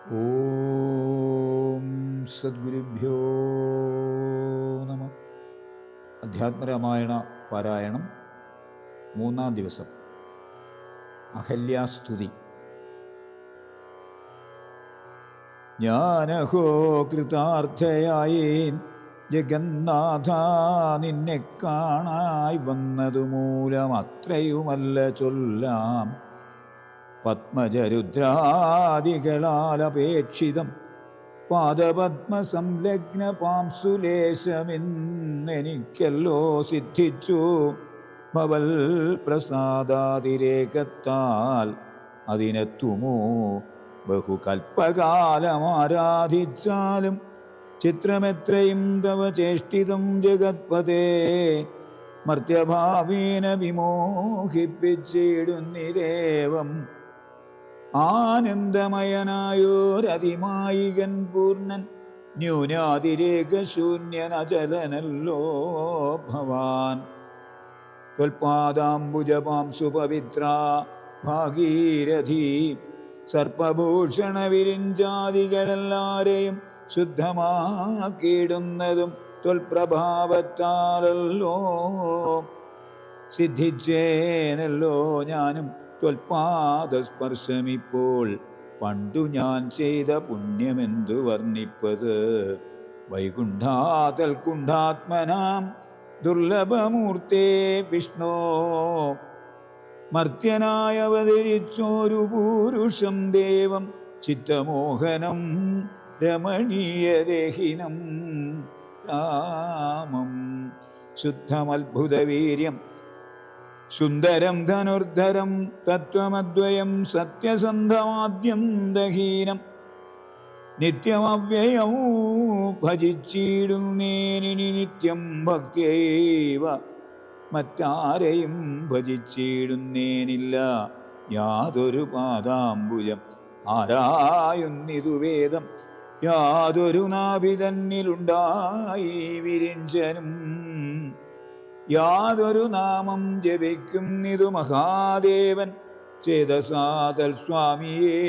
ഓം സദ്ഗുരുഭ്യോ നമ. അധ്യാത്മരാമായണ പാരായണം മൂന്നാം ദിവസം. അഹല്യാസ്തുതി. ഞാനഹോ കൃതാർത്ഥയായേൻ ജഗന്നാഥ, നിന്നെ കാണായി വന്നതു മൂലം അത്രയുമല്ല ചൊല്ലാം. പത്മജരുദ്രാദികളാലപേക്ഷിതം പാദപത്മസംലഗ്ന പാംസുലേശമെന്നെനിക്കല്ലോ സിദ്ധിച്ചു. ഭവൽ പ്രസാദാതിരേകത്താൽ അതിനെത്തുമോ ബഹുകൽപ്പകാലമാരാധിച്ചാലും. ചിത്രമെത്രയും തവ ചേഷ്ടിതം ജഗത്പതേ, മർത്യഭാവേന വിമോഹിപ്പിച്ചിടുന്നിരേവം. ആനന്ദമയനായോരതിമായികൻ പൂർണ്ണൻ, ന്യൂനാതിരേകശൂന്യൻ അചലനല്ലോ ഭവാൻ. ത്വൽപാദാംബുജപാംസു പവിത്ര ഭാഗീരഥി, സർപ്പഭൂഷണ വിരിഞ്ചാദികളെല്ലാരെയും ശുദ്ധമാക്കിയിടുന്നതും ത്വൽപ്രഭാവത്താലല്ലോ. സിദ്ധിച്ചേനല്ലോ ഞാനും ത്വൽപാദസ്പർശമിപ്പോൾ. പണ്ടു ഞാൻ ചെയ്ത പുണ്യമെന്തു വർണ്ണിപ്പത്. വൈകുണ്ഠാതൽകുണ്ഠാത്മനാം ദുർലഭമൂർത്തേ വിഷ്ണോ, മർത്യനായി അവതരിച്ചോരു പൂരുഷം ദേവം. ചിത്തമോഹനം രമണീയദേഹിനം രാമം. ശുദ്ധമത്ഭുതവീര്യം സുന്ദരം ധനുർധരം, തത്വമദ്വയം സത്യസന്ധമാദ്യം ദഹീനം. നിത്യമവ്യയൗ ഭജിച്ചിടുന്നേനിനി നിത്യം ഭക്തിയൈവ. മറ്റാരെയും ഭജിച്ചിടുന്നേനില്ല യാതൊരു പാദാംബുജം. ആരായുന്നിതു വേദം, യാതൊരു നാഭി തന്നിലുണ്ടായി വിരിഞ്ചനും. യാതൊരു നാമം ജപിക്കുന്നിതു മഹാദേവൻ. ചേതസാതൽ സ്വാമിയേ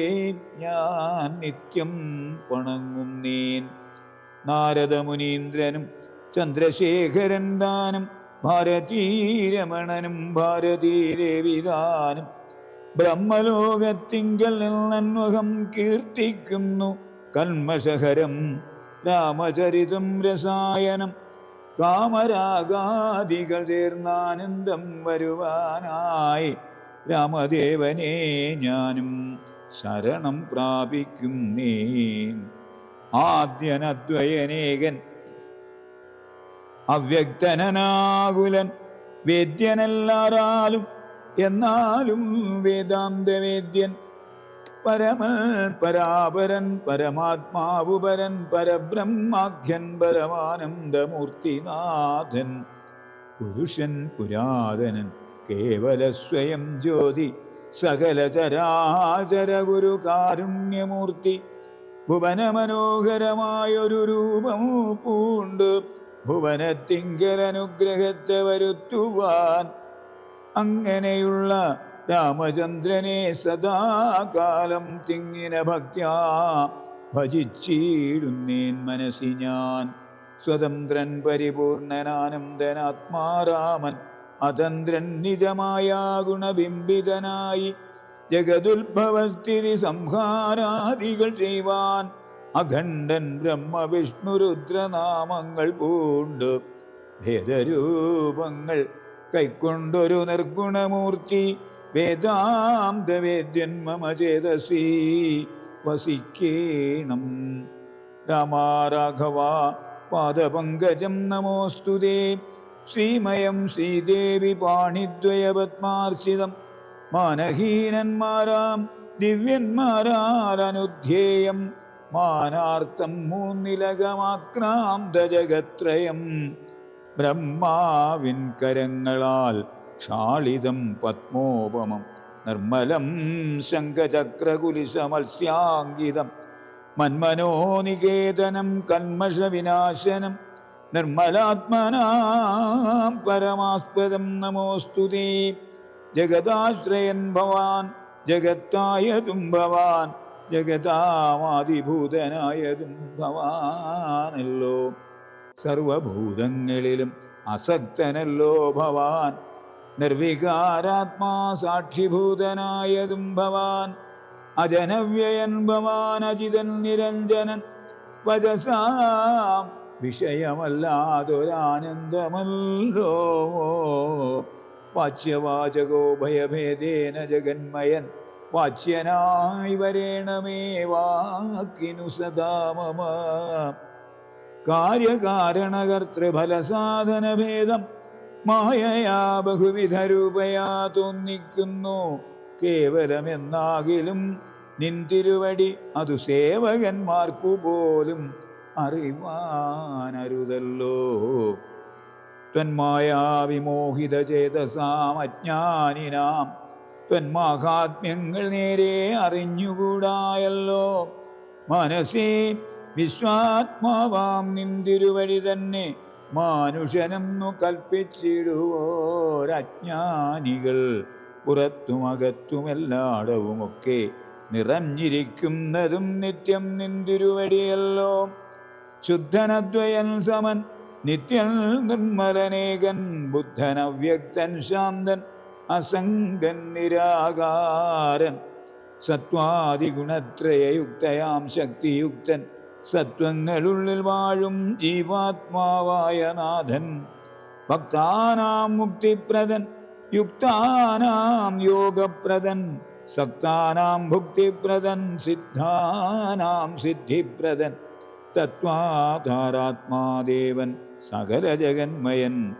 ഞാൻ നിത്യം വണങ്ങുന്നേൻ. നാരദമുനീന്ദ്രനും ചന്ദ്രശേഖരൻ ദാനം, ഭാരതീരമണനും ഭാരതീദേവിദാനം. ബ്രഹ്മലോകത്തിങ്കൽ നിന്നന്വഹം കീർത്തിക്കുന്നു കന്മഷഹരം രാമചരിതം രസായനം. കാമരാഗാദികൾ തീർന്നാനന്ദം വരുവാനായി രാമദേവനെ ഞാനും ശരണം പ്രാപിക്കുന്നേൻ. ആദ്യനദ്വയനേകൻ അവ്യക്തനാകുലൻ, വേദ്യനെല്ലാരാലും എന്നാലും വേദാന്തവേദ്യൻ. പരമൽ പരാപരൻ പരമാത്മാവുപരൻ, പരബ്രഹ്മാഖ്യൻ പരമാനന്ദമൂർത്തിനാഥൻ. പുരുഷൻ പുരാതനൻ കേവല സ്വയം ജ്യോതി, സകല ചരാചര ഗുരു കാരുണ്യമൂർത്തി. ഭുവനമനോഹരമായൊരു രൂപമു പൂണ്ട്, ഭുവനത്തിങ്കലനുഗ്രഹത്തെ വരുത്തുവാൻ. അങ്ങനെയുള്ള രാമചന്ദ്രനെ സദാകാലം തിങ്ങിന ഭക്ത്യാ ഭജിച്ചിടുന്നേൻ മനസ്സി ഞാൻ. സ്വതന്ത്രൻ പരിപൂർണനാനന്ദനാത്മാരാമൻ, അതന്ത്രൻ നിജമായ ഗുണബിംബിതനായി. ജഗതുത്ഭവസ്ഥിതി സംഹാരാദികൾ ചെയ്യുവാൻ അഖണ്ഡൻ ബ്രഹ്മവിഷ്ണുരുദ്രനാമങ്ങൾ പൂണ്ട്. ഭേദരൂപങ്ങൾ കൈക്കൊണ്ടൊരു നിർഗുണമൂർത്തി, വേദാന്തവേദ്യൻ മമ ചേതസി വസിക്കേണം. രാമാരാഘവ പാദപങ്കജം നമോസ്തുതേ. ശ്രീമയം ശ്രീദേവി പാണിദ്വയപത്മാർച്ചിതം, മാനഹീനന്മാരാം ദിവ്യന്മാരാലനുധ്യേയം. മാനാർത്ഥം മൂന്നിലകമാക്രാന്ത ജഗത്രയം, ബ്രഹ്മാവിൻ കരങ്ങളാൽ ക്ഷാളിതം പത്മോപമം. നിർമ്മലം ശംഖചക്രകുലിശമത്സ്യാങ്കിതം, മന്മനോനികേതനം കന്മഷവിനാശനം. നിർമ്മലാത്മനാം പരമാസ്പദം നമോസ്തുതേ. ജഗദാശ്രയൻ ഭവാൻ, ജഗത്തായതും ഭവാൻ, ജഗതാമാതിഭൂതനായതും ഭവാനല്ലോ. സർവഭൂതങ്ങളിലും അസക്തനല്ലോ ഭവാൻ. നിർവികാരാത്മാ സാക്ഷിഭൂതനായതും ഭവാൻ. അജനവ്യയൻ ഭവാൻ, അജിതൻ നിരഞ്ജനൻ. വചസാം വിഷയമല്ലാതൊരാനന്ദമല്ലോ. വാച്യവാചകോ ഭയഭേദേന ജഗന്മയൻ. വാച്യനായി വരേണമേ വാക്കിനു സദാ മമ. കാര്യകാരണകർത്തൃഫലസാധനഭേദം മായയാ ബഹുവിധരൂപയാ തോന്നിക്കുന്നു. കേവലമെന്നാകിലും നിൻ തിരുവടി അതു സേവകന്മാർക്കു പോലും അറിവാനരുതല്ലോ. ത്വന്മായാ വിമോഹിത ചേതസാം അജ്ഞാനിനാം ത്വന്മാഹാത്മ്യങ്ങൾ നേരെ അറിഞ്ഞുകൂടായല്ലോ. മനസ്സേ വിശ്വാത്മാവാം നിൻ തിരുവടി തന്നെ മാനുഷനെന്നു കൽപ്പിച്ചിടുവോരജ്ഞാനികൾ പുറത്തുമകത്തുമെല്ലാടവുമൊക്കെ നിറഞ്ഞിരിക്കുന്നതും നിത്യം നിൻ തിരുവടിയല്ലോ. ശുദ്ധനദ്വയൻ സമൻ നിത്യൻ നിർമ്മലനേകൻ. ബുദ്ധനവ്യക്തൻ ശാന്തൻ അസംഗൻ നിരാകാരൻ. സത്വാദിഗുണത്രയയുക്തയാം ശക്തിയുക്തൻ. സത്വങ്ങളുള്ളിൽ വാഴും ജീവാത്മാവായ നാഥൻ. ഭക്താനാം മുക്തിപ്രദൻ, യുക്താനാം യോഗപ്രദൻ. സക്താനാം ഭുക്തിപ്രദൻ, സിദ്ധാനാം സിദ്ധിപ്രദൻ. തത്വാധാരാത്മാദേവൻ സകല ജഗന്മയൻ.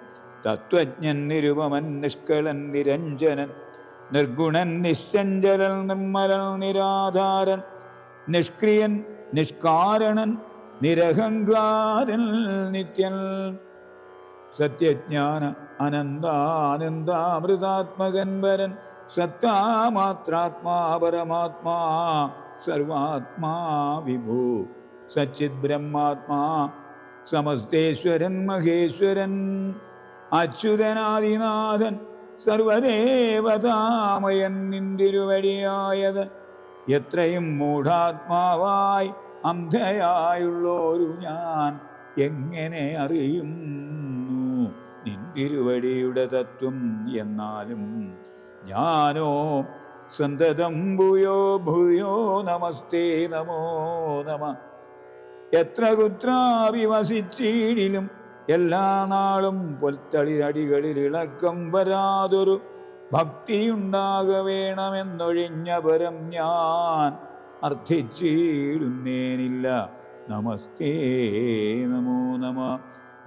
തത്വജ്ഞൻ നിരുപമൻ നിഷ്കളൻ നിരഞ്ജനൻ. നിർഗുണൻ നിശ്ചഞ്ചലൻ നിർമ്മലൻ നിരാധാരൻ. നിഷ്ക്രിയൻ നിഷ്കാരണൻ നിരഹങ്കാരൻ നിത്യൻ. സത്യജ്ഞാന അനന്താനന്ദാമൃതാത്മകൻ വരൻ. സത്താമാത്രാത്മാ പരമാത്മാ സർവാത്മാ വിഭൂ. സച്ചിത് ബ്രഹ്മാത്മാ സമസ്തേശ്വരൻ മഹേശ്വരൻ. അച്യുതനാദിനാഥൻ സർവദേവതാമയൻ നിന്തിരുവടിയായത്. എത്രയും മൂഢാത്മാവായി അന്ധയായുള്ളോരു ഞാൻ എങ്ങനെ അറിയുന്നു നിന്തിരുവടിയുടെ തത്വം? എന്നാലും ഞാനോ സന്തതം ഭൂയോ ഭൂയോ നമസ്തേ നമോ നമ. എത്ര കുത്രാപി വസിച്ചീടിലും എല്ലാ നാളും പൊൽത്തളിരടികളിൽ ഇളക്കം വരാതൊരു ഭക്തിയുണ്ടാക വേണമെന്നൊഴിഞ്ഞ പരം ഞാൻ അർത്ഥിച്ചിടുന്നേനില്ല. നമസ്തേ നമോ നമ.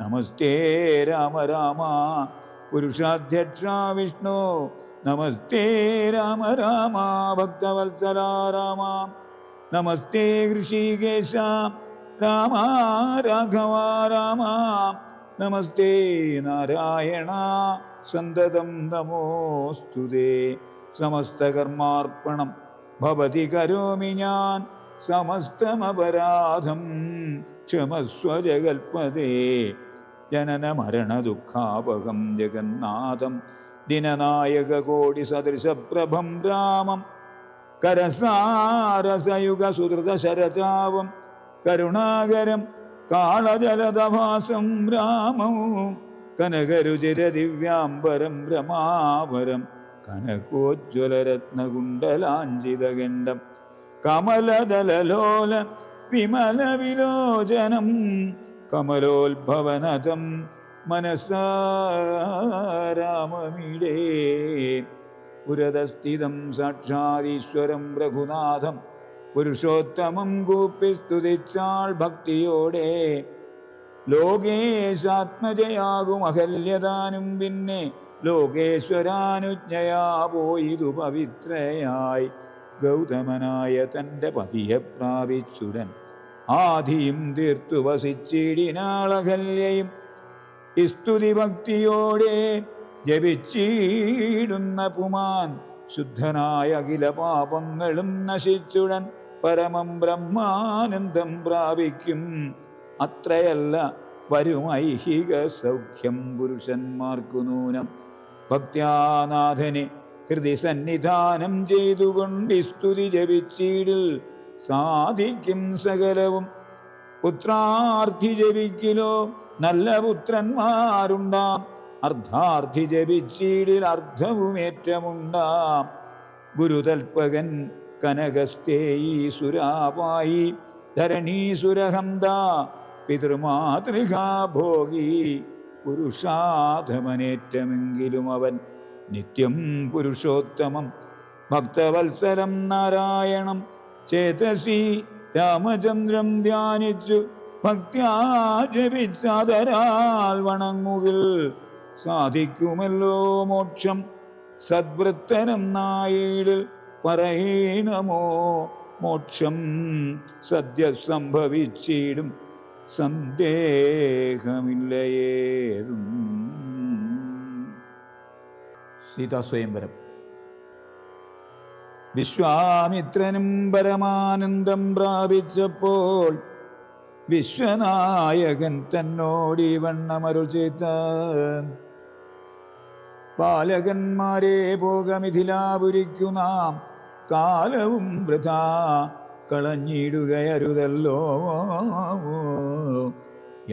നമസ്തേ രാമ രാമ പുരുഷാധ്യക്ഷ വിഷ്ണു. നമസ്തേ രാമ രാമ ഭക്തവത്സല രാമ. നമസ്തേ ഋഷികേശ രാമ രാഘവ രാമ. നമസ്തേ നാരായണ സന്തതം നമോസ്തുതേ. സമസ്തകർമാർപ്പണം ഭവതി കരോമി ഞാൻ. സമസ്തമപരാധം ക്ഷമസ്വ ജഗൽപദേ. ജനന മരണ ദുഃഖാപകം ജഗന്നാഥം ദിനനായക കോടി സദൃശപ്രഭം രാമം. കരസാരസയുഗ സുഹൃത ശരചാവം കരുണാകരം കാളജലദഭാസം രാമം. കനകരുചിര ദിവ്യാംബരം രമാപരം കനകോജ്വലരത്നകുണ്ടലാഞ്ചിതഗണ്ഡം. കമലദലലോല വിമല വിലോചനം കമലോത്ഭവനതം മനസാ രാമമിടേ. പുരതസ്ഥിതം സാക്ഷാദീശ്വരം രഘുനാഥം പുരുഷോത്തമം കൂപ്പി സ്തുതിച്ചാൾ ഭക്തിയോടെ. ലോകേശാത്മജയാകും അഹല്യദാനും പിന്നെ ലോകേശ്വരാനുജ്ഞയാ പോയിതു പവിത്രയായി. ഗൗതമനായ തൻ്റെ പതിയെ പ്രാപിച്ചുടൻ ആധിയും തീർത്തു വസിച്ചിടിനാളഹല്യയും. സ്തുതി ഭക്തിയോടെ ജപിച്ചിടുന്ന പുമാൻ ശുദ്ധനായ അഖില പാപങ്ങളും നശിച്ചുടൻ പരമം ബ്രഹ്മാനന്ദം പ്രാപിക്കും. അത്രയല്ല വരുമൈഹിക സൗഖ്യം പുരുഷന്മാർക്കു നൂനം. ഭക്ത്യാനാഥനെ ഹൃദി സന്നിധാനം ചെയ്തുകൊണ്ട് സ്തുതി ജപിച്ചീടിൽ സാധിക്കും സകലവും. പുത്രാർത്ഥി ജപിക്കിലോ നല്ല പുത്രന്മാരുണ്ടാം, അർദ്ധാർത്ഥി ജപിച്ചീടിൽ അർദ്ധവുമേറ്റമുണ്ടാം. ഗുരുതൽപകൻ കനകസ്ഥേയീസുരാപായി ധരണീസുരഹന്ത പിതൃമാതൃകാ ഭോഗി. പുരുഷാധമനേറ്റമെങ്കിലും അവൻ നിത്യം പുരുഷോത്തമം. ഭക്തവത്സരം നാരായണം ചേതസി രാമചന്ദ്രം ധ്യാനിച്ചു ഭക്ത്യാ ജപിച്ചാദരാൽ വണങ്ങുകിൽ സാധിക്കുമല്ലോ മോക്ഷം. സദ്വൃത്തനം നായിടിൽ പറയണമോ മോക്ഷം സദ്യ സംഭവിച്ചിടും സന്ദേഹമില്ലയേതും. സീതാസ്വയംവരം. വിശ്വാമിത്രനും പരമാനന്ദം പ്രാപിച്ചപ്പോൾ വിശ്വനായകൻ തന്നോടി വണ്ണമരുൾ ചെയ്ത പാലകന്മാരെ പോകമിഥിലാപുരിക്കു നാം കാലവും വൃഥാ കളഞ്ഞിടുകയരുതല്ലോ.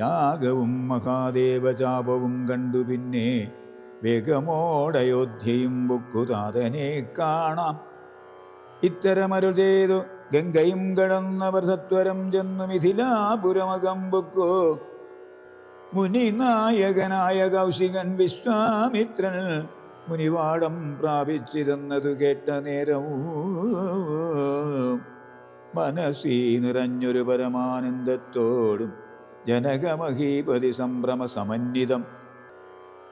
യാഗവും മഹാദേവചാപവും കണ്ടു പിന്നെ വേഗമോടയോധ്യയും ബുക്കുതാതനെ കാണാം. ഇത്തരമരുൾ ചെയ്തു ഗംഗയും കടന്നവർ സത്വരം ചെന്നു മിഥിലാപുരമകം ബുക്കു. മുനിനായകനായ കൗശികൻ വിശ്വാമിത്രൻ മുനിവാടം പ്രാപിച്ചിരുന്നതു കേട്ട നേരവും മനസ്സി നിറഞ്ഞൊരു പരമാനന്ദത്തോടും ജനകമഹീപതി സംഭ്രമ സമന്വിതം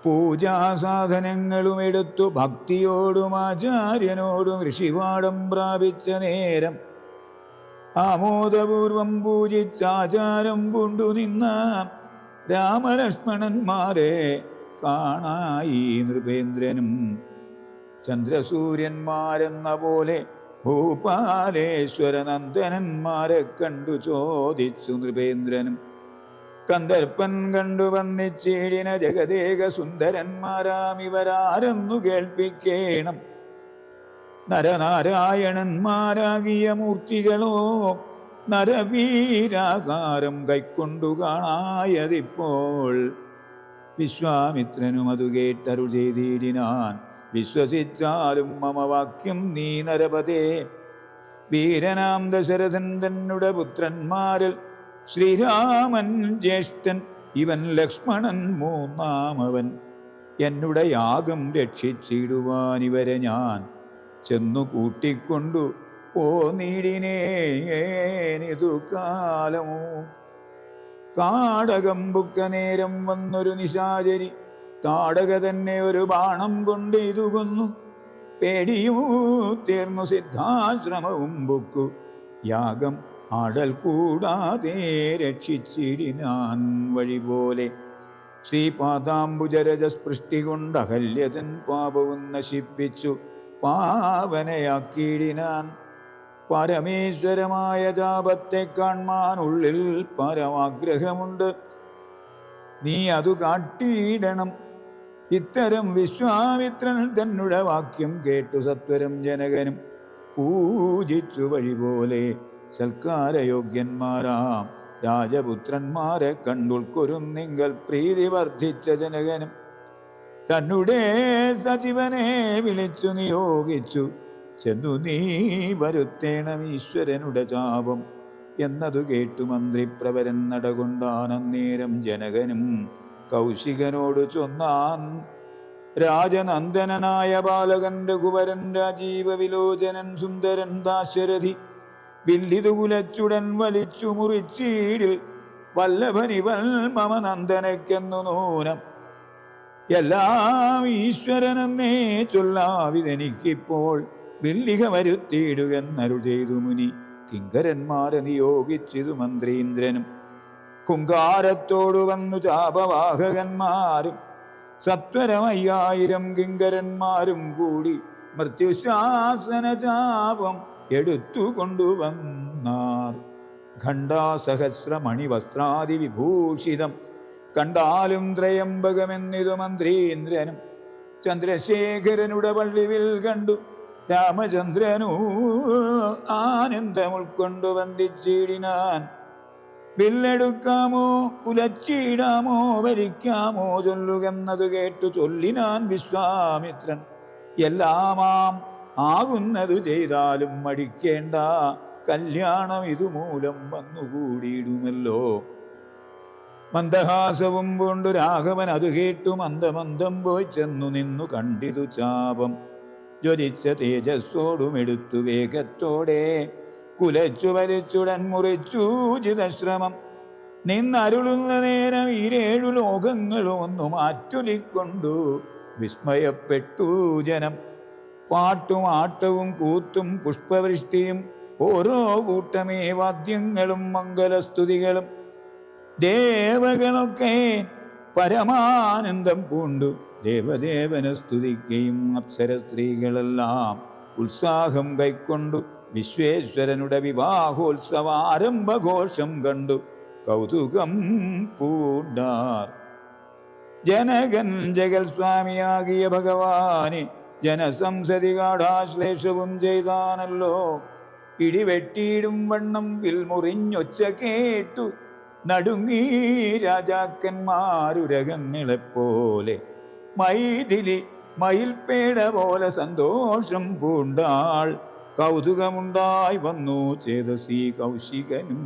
പൂജാസാധനങ്ങളും എടുത്തു ഭക്തിയോടും ആചാര്യനോടും ഋഷിവാടം പ്രാപിച്ച നേരം ആമോദപൂർവം പൂജിച്ചാചാരം പൂണ്ടു നിന്ന രാമലക്ഷ്മണന്മാരെ കാണായി നൃപേന്ദ്രനും. ചന്ദ്രസൂര്യന്മാരെന്ന പോലെ ഭൂപാലേശ്വരനന്ദനന്മാരെ കണ്ടു ചോദിച്ചു നൃപേന്ദ്രനും. കന്ദർപ്പൻ കണ്ടു വന്നിച്ചേടിന ജഗദേക സുന്ദരന്മാരാം ഇവരാരെന്നു കേൾപ്പിക്കേണം. നരനാരായണന്മാരാകിയ മൂർത്തികളോ നരവീരാകാരം കൈക്കൊണ്ടു കാണായതിപ്പോൾ. വിശ്വാമിത്രനും അതു കേട്ടരുൾ ചെയ്തിടിനാൻ. വിശ്വസിച്ചാലും മമ വാക്യം നീ നരപതേ. വീരനാം ദശരഥൻ തന്നുടെ പുത്രന്മാരിൽ ശ്രീരാമൻ ജ്യേഷ്ഠൻ, ഇവൻ ലക്ഷ്മണൻ മൂന്നാമവൻ. എന്നുടെ യാഗം രക്ഷിച്ചിടുവാൻ ഇവരെ ഞാൻ ചെന്നു കൂട്ടിക്കൊണ്ടു പോന്നിടിനേനിതു കാലമോ. കാടകം ബുക്ക നേരം വന്നൊരു നിശാചരി താടക തന്നെ ഒരു ബാണം കൊണ്ട് ഇതു കൊന്നു. പേടിയൂ തീർന്നു സിദ്ധാശ്രമവും ബുക്കു. യാഗം ആടൽ കൂടാതെ രക്ഷിച്ചിടിനാൻ വഴി പോലെ. ശ്രീപാദാംബുജരജസ്പൃഷ്ടി കൊണ്ട് അഹല്യതൻ പാപവും നശിപ്പിച്ചു പാവനയാക്കിയിടിനാൻ. പരമേശ്വരമായ ജാപത്തെ കാൺമാൻ ഉള്ളിൽ പരമാഗ്രഹമുണ്ട്, നീ അതു കാട്ടിയിടണം. ഇത്തരം വിശ്വാമിത്രൻ തന്നുടെ വാക്യം കേട്ടു സത്വരം ജനകനും പൂജിച്ചു വഴി പോലെ. സൽക്കാരയോഗ്യന്മാരാം രാജപുത്രന്മാരെ കണ്ടുൾക്കൊരുന്നിങ്കൽ പ്രീതി വർദ്ധിച്ച ജനകനും തന്നുടെ സജീവനെ വിളിച്ചു നിയോഗിച്ചു. ചെന്നു നീ വരുത്തേണം ഈശ്വരനുടെ ചാപം എന്നതു കേട്ടു മന്ത്രിപ്രവരൻ നടകൊണ്ടാൻ. അന്നേരം ജനകനും കൗശികനോട് ചൊന്നാൻ. രാജനന്ദനായ ബാലകൻ രഘുവരൻ രാജീവ വിലോചനൻ സുന്ദരൻ ദാശരഥി വില്ലിതു കുലച്ചുടൻ വലിച്ചു മുറിച്ചീടിൽ വല്ലഭനിവൽ മമ നന്ദനയ്ക്കെന്നു നൂനം. എല്ലാം ഈശ്വരനെന്നേ ചൊല്ലാവിതെനിക്കിപ്പോൾ വില്ലിക വരുത്തിയിടുകെന്നരുൾ ചെയ്തു മുനി. കിങ്കരന്മാരെ നിയോഗിച്ചിതു മന്ത്രീന്ദ്രനും. ഹുങ്കാരത്തോടു വന്നു ചാപവാഹകന്മാരും സത്വരം 5000 കിങ്കരന്മാരും കൂടി മൃത്യുശാസന ചാപം എടുത്തു കൊണ്ടുവന്നാർ. ഖണ്ഡാസഹസ്രമണി വസ്ത്രാദി വിഭൂഷിതം കണ്ടാലും ത്രയംബകമെന്നിതു മന്ത്രീന്ദ്രനും. ചന്ദ്രശേഖരനുടെ പള്ളിവിൽ കണ്ടു രാമചന്ദ്രനു ആ ആനന്ദം ഉൾക്കൊണ്ടു വന്ദിച്ചിടിനാൻ. വില്ലെടുക്കാമോ കുലച്ചിടാമോ വരിക്കാമോ ചൊല്ലുകെന്നതു കേട്ടു ചൊല്ലിനാൻ വിശ്വാമിത്രൻ. എല്ലാമാം ആകുന്നതു ചെയ്താലും മടിക്കേണ്ട, കല്യാണം ഇതുമൂലം വന്നുകൂടിയിടുമല്ലോ. മന്ദഹാസവും കൊണ്ടു രാഘവൻ അത് കേട്ടു മന്ദമന്ദം പോയി ചെന്നു നിന്നു കണ്ടിതു ചാപം. ജ്വലിച്ച തേജസ്സോടും എടുത്തു വേഗത്തോടെ കുലച്ചു വലിച്ചുടൻ മുറിച്ചു ചിതശ്രമം. നിന്നരുളുന്ന നേരം ഈരേഴു ലോകങ്ങളും ഒന്നു മാറ്റൊലിക്കൊണ്ടു വിസ്മയപ്പെട്ടു ജനം. പാട്ടും ആട്ടവും കൂത്തും പുഷ്പവൃഷ്ടിയും ഓരോ കൂട്ടമേ വാദ്യങ്ങളും മംഗലസ്തുതികളും. ദേവകളൊക്കെ പരമാനന്ദം പൂണ്ടു ദേവദേവനെ സ്തുതിക്കുകയും അപ്സര സ്ത്രീകളെല്ലാം ഉത്സാഹം കൈക്കൊണ്ടു വിശ്വേശ്വരനുടെ വിവാഹോത്സവാരംഭഘോഷം കണ്ടു കൗതുകം പൂണ്ടാർ. ജനകൻ ജഗൽ സ്വാമിയാകിയ ഭഗവാനെ ജനസംസതി ഗാഠാശ്ലേഷവും ചെയ്താനല്ലോ. ഇടിവെട്ടിയിടും വണ്ണം വിൽമുറിഞ്ഞൊച്ച കേട്ടു നടുങ്ങി രാജാക്കന്മാരുരകങ്ങളെപ്പോലെ. മൈഥിലി മയിൽപ്പേട പോലെ സന്തോഷം പൂണ്ടാൾ. കൗതുകമുണ്ടായി വന്നു ചേതസി കൗശികനും.